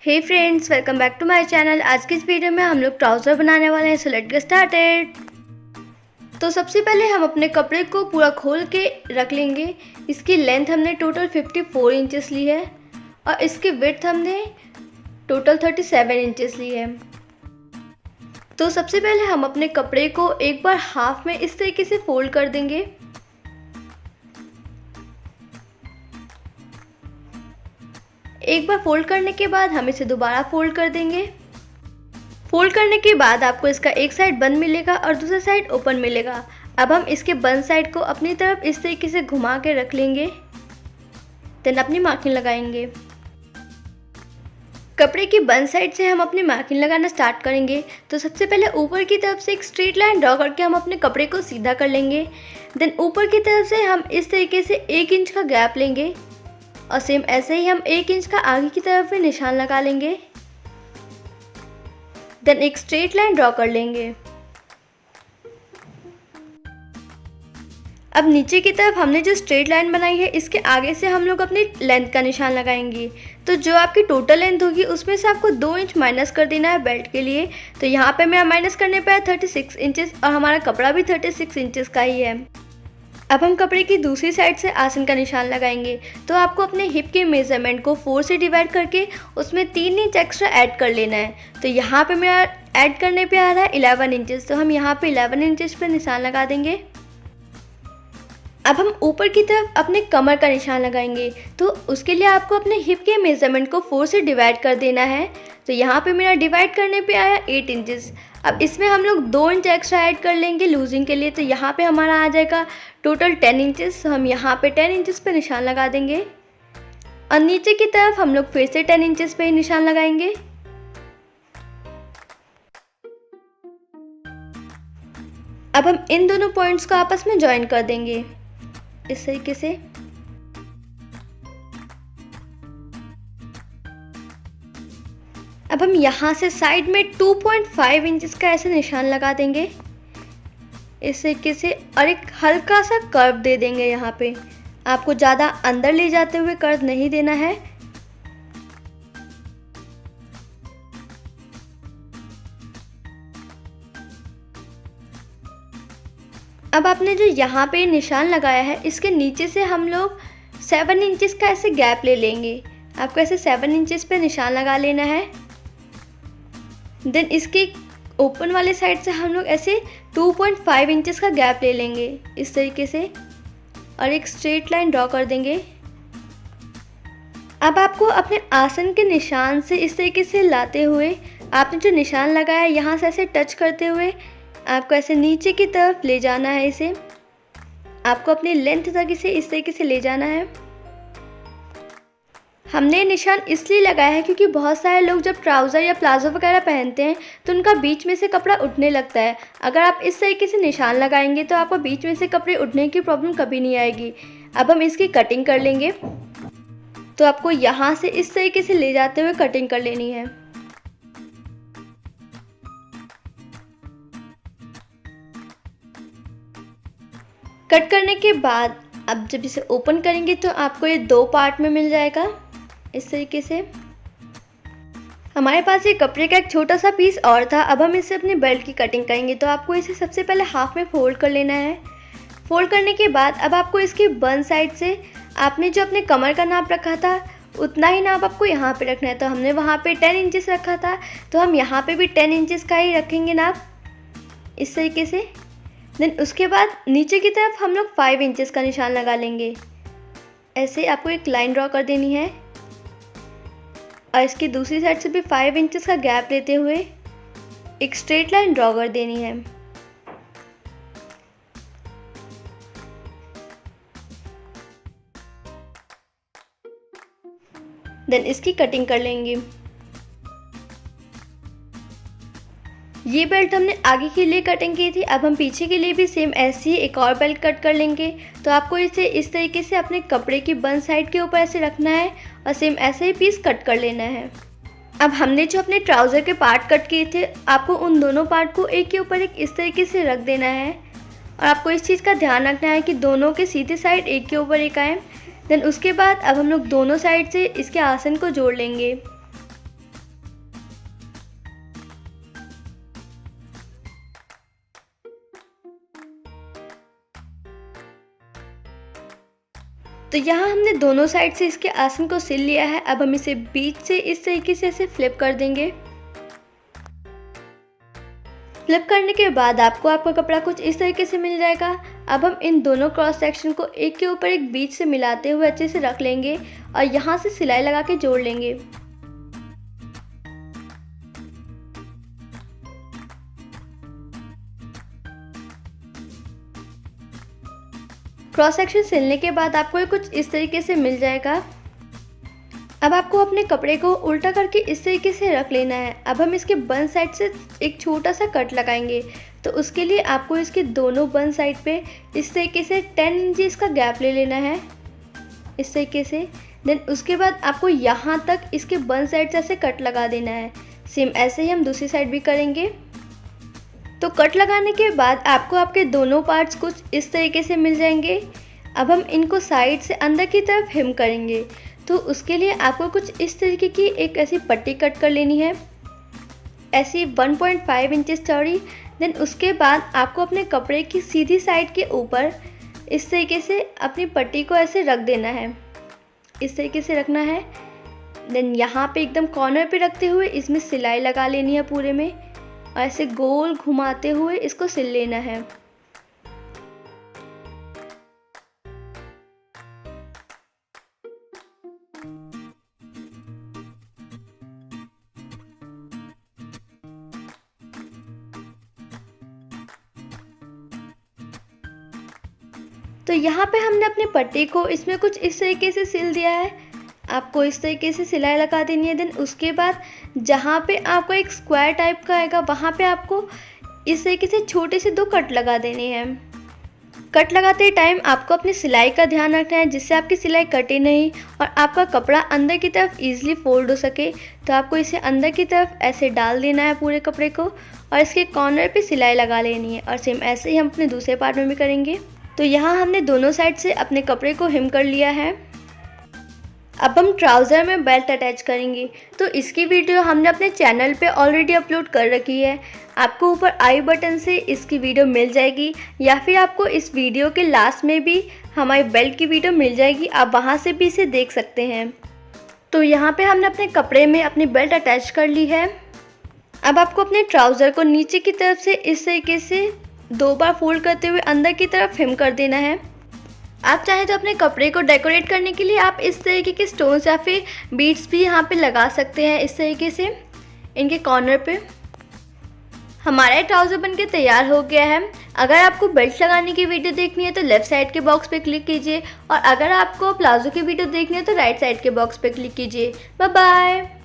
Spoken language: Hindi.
Hey friends, welcome back to my channel. आज की इस वीडियो में हम लोग ट्राउज़र बनाने वाले हैं। So let's get started. तो सबसे पहले हम अपने कपड़े को पूरा खोल के रख लेंगे। इसकी लेंथ हमने टोटल 54 इंचेस ली है और इसकी विड्थ हमने टोटल 37 इंचेस ली है। तो सबसे पहले हम अपने कपड़े को एक बार हाफ में इस तरीके से फोल्ड कर देंगे। एक बार फोल्ड करने के बाद हम इसे दोबारा फोल्ड कर देंगे। फोल्ड करने के बाद आपको इसका एक साइड बंद मिलेगा और दूसरा साइड ओपन मिलेगा। अब हम इसके बंद साइड को अपनी तरफ इस तरीके से घुमा के रख लेंगे। देन अपनी मार्किंग लगाएंगे। कपड़े की बंद साइड से हम अपनी मार्किंग लगाना स्टार्ट करेंगे। तो सबसे पहले ऊपर की तरफ से एक स्ट्रेट लाइन ड्रॉ करके हम अपने कपड़े को सीधा कर लेंगे। देन ऊपर की तरफ से हम इस तरीके से 1 इंच का गैप लेंगे और सेम ऐसे ही हम 1 इंच का आगे की तरफ में निशान लगा लेंगे। देन एक स्ट्रेट लाइन ड्रॉ कर लेंगे। अब नीचे की तरफ हमने जो स्ट्रेट लाइन बनाई है इसके आगे से हम लोग अपनी लेंथ का निशान लगाएंगे। तो जो आपकी टोटल लेंथ होगी उसमें से आपको 2 इंच माइनस कर देना है बेल्ट के लिए। तो यहाँ पे मेरा माइनस करने पे है 36 इंचेस और हमारा कपड़ा भी 36 इंचेस का ही है। अब हम कपड़े की दूसरी साइड से आसन का निशान लगाएंगे। तो आपको अपने हिप के मेज़रमेंट को 4 से डिवाइड करके उसमें 3 इंच एक्स्ट्रा ऐड कर लेना है। तो यहाँ पे मेरा ऐड करने पे आ रहा है 11 इंचेस। तो हम यहाँ पे 11 इंचेस पे निशान लगा देंगे। अब हम ऊपर की तरफ अपने कमर का निशान लगाएंगे। तो उसके लिए आपको अपने हिप के मेज़रमेंट को 4 से डिवाइड कर देना है। तो यहाँ पे मेरा डिवाइड करने पे आया 8 इंचेस। अब इसमें हम लोग 2 इंच एक्स्ट्रा ऐड कर लेंगे लूजिंग के लिए। तो यहाँ पे हमारा आ जाएगा टोटल 10 इंचेस। हम यहाँ पे 10 इंचेस पे निशान लगा देंगे और नीचे की तरफ हम लोग फिर से 10 इंचेस पे ही निशान लगाएंगे। अब हम इन दोनों पॉइंट्स को आपस में ज्वाइन कर देंगे इस तरीके से। अब हम यहाँ से साइड में 2.5 इंचेस का ऐसे निशान लगा देंगे इस तरीके से और एक हल्का सा कर्व दे देंगे। यहाँ पे आपको ज़्यादा अंदर ले जाते हुए कर्व नहीं देना है। अब आपने जो यहाँ पे निशान लगाया है इसके नीचे से हम लोग 7 इंचेस का ऐसे गैप ले लेंगे। आपको ऐसे 7 इंचेस पे निशान लगा लेना है। देन इसके ओपन वाले साइड से हम लोग ऐसे 2.5 इंचेस का गैप ले लेंगे इस तरीके से और एक स्ट्रेट लाइन ड्रॉ कर देंगे। अब आपको अपने आसन के निशान से इस तरीके से लाते हुए आपने जो निशान लगाया है यहाँ से ऐसे टच करते हुए आपको ऐसे नीचे की तरफ ले जाना है। इसे आपको अपनी लेंथ तक इसे इस तरीके से ले जाना है। हमने निशान इसलिए लगाया है क्योंकि बहुत सारे लोग जब ट्राउज़र या प्लाजो वगैरह पहनते हैं तो उनका बीच में से कपड़ा उठने लगता है। अगर आप इस तरीके से निशान लगाएंगे तो आपको बीच में से कपड़े उठने की प्रॉब्लम कभी नहीं आएगी। अब हम इसकी कटिंग कर लेंगे। तो आपको यहाँ से इस तरीके से ले जाते हुए कटिंग कर लेनी है। कट करने के बाद अब जब इसे ओपन करेंगे तो आपको ये 2 पार्ट में मिल जाएगा इस तरीके से। हमारे पास ये कपड़े का एक छोटा सा पीस और था। अब हम इससे अपनी बेल्ट की कटिंग करेंगे। तो आपको इसे सबसे पहले हाफ में फोल्ड कर लेना है। फोल्ड करने के बाद अब आपको इसकी बंद साइड से आपने जो अपने कमर का नाप रखा था उतना ही नाप आपको यहाँ पे रखना है। तो हमने वहाँ पे 10 इंचेस रखा था तो हम यहाँ पे भी 10 इंचेस का ही रखेंगे नाप इस तरीके से। देन उसके बाद नीचे की तरफ हम लोग 5 इंचेस का निशान लगा लेंगे। ऐसे आपको एक लाइन ड्रॉ कर देनी है और इसकी दूसरी साइड से भी 5 इंचेस का गैप लेते हुए एक स्ट्रेट लाइन ड्रॉ कर देनी है। देन इसकी कटिंग कर लेंगे। ये बेल्ट हमने आगे के लिए कटिंग की थी। अब हम पीछे के लिए भी सेम ऐसे ही एक और बेल्ट कट कर लेंगे। तो आपको इसे इस तरीके से अपने कपड़े की बंद साइड के ऊपर ऐसे रखना है और सेम ऐसे ही पीस कट कर लेना है। अब हमने जो अपने ट्राउज़र के पार्ट कट किए थे आपको उन दोनों पार्ट को एक के ऊपर एक इस तरीके से रख देना है और आपको इस चीज़ का ध्यान रखना है कि दोनों के सीधे साइड एक के ऊपर एक आए। देन उसके बाद अब हम लोग दोनों साइड से इसके आसन को जोड़ लेंगे। तो यहाँ हमने दोनों साइड से इसके आसन को सिल लिया है। अब हम इसे बीच से इस तरीके से ऐसे फ्लिप कर देंगे। फ्लिप करने के बाद आपको आपका कपड़ा कुछ इस तरीके से मिल जाएगा। अब हम इन दोनों क्रॉस सेक्शन को एक के ऊपर एक बीच से मिलाते हुए अच्छे से रख लेंगे और यहाँ से सिलाई लगा के जोड़ लेंगे। क्रॉस सेक्शन सिलने के बाद आपको ये कुछ इस तरीके से मिल जाएगा। अब आपको अपने कपड़े को उल्टा करके इस तरीके से रख लेना है। अब हम इसके बन साइड से एक छोटा सा कट लगाएंगे। तो उसके लिए आपको इसके दोनों बन साइड पे इस तरीके से 10 इंचेस का गैप ले लेना है, इस तरीके से। देन उसके बाद आपको यहाँ तक इसके बन साइड से ऐसे कट लगा देना है। सेम ऐसे ही हम दूसरी साइड भी करेंगे। तो कट लगाने के बाद आपको आपके दोनों पार्ट्स कुछ इस तरीके से मिल जाएंगे। अब हम इनको साइड से अंदर की तरफ हेम करेंगे। तो उसके लिए आपको कुछ इस तरीके की एक ऐसी पट्टी कट कर लेनी है, ऐसी 1.5 इंचेस चौड़ी। देन उसके बाद आपको अपने कपड़े की सीधी साइड के ऊपर इस तरीके से अपनी पट्टी को ऐसे रख देना है, इस तरीके से रखना है। देन यहाँ पे एकदम कॉर्नर पे रखते हुए इसमें सिलाई लगा लेनी है पूरे में और ऐसे गोल घुमाते हुए इसको सिल लेना है। तो यहाँ पे हमने अपनी पट्टी को इसमें कुछ इस तरीके से सिल दिया है। आपको इस तरीके से सिलाई लगा देनी है। देन उसके बाद जहाँ पे आपको एक स्क्वायर टाइप का आएगा वहाँ पे आपको इस तरीके से छोटे से 2 कट लगा देने हैं। कट लगाते टाइम आपको अपनी सिलाई का ध्यान रखना है जिससे आपकी सिलाई कटे नहीं और आपका कपड़ा अंदर की तरफ ईजिली फोल्ड हो सके। तो आपको इसे अंदर की तरफ ऐसे डाल देना है पूरे कपड़े को और इसके कॉर्नर पे सिलाई लगा लेनी है। और सेम ऐसे ही हम अपने दूसरे पार्ट में भी करेंगे। तो यहाँ हमने दोनों साइड से अपने कपड़े को हेम कर लिया है। अब हम ट्राउज़र में बेल्ट अटैच करेंगे। तो इसकी वीडियो हमने अपने चैनल पे ऑलरेडी अपलोड कर रखी है। आपको ऊपर आई बटन से इसकी वीडियो मिल जाएगी या फिर आपको इस वीडियो के लास्ट में भी हमारी बेल्ट की वीडियो मिल जाएगी, आप वहाँ से भी इसे देख सकते हैं। तो यहाँ पे हमने अपने कपड़े में अपनी बेल्ट अटैच कर ली है। अब आपको अपने ट्राउज़र को नीचे की तरफ से इस तरीके से 2 बार फोल्ड करते हुए अंदर की तरफ हेम कर देना है। आप चाहें तो अपने कपड़े को डेकोरेट करने के लिए आप इस तरीके के स्टोन्स या फिर बीड्स भी यहाँ पे लगा सकते हैं, इस तरीके से इनके कॉर्नर पे। हमारा ट्राउज़र बनके तैयार हो गया है। अगर आपको बेल्ट लगाने की वीडियो देखनी है तो लेफ़्ट साइड के बॉक्स पे क्लिक कीजिए और अगर आपको प्लाजो की वीडियो देखनी है तो राइट साइड के बॉक्स पे क्लिक कीजिए। Bye bye.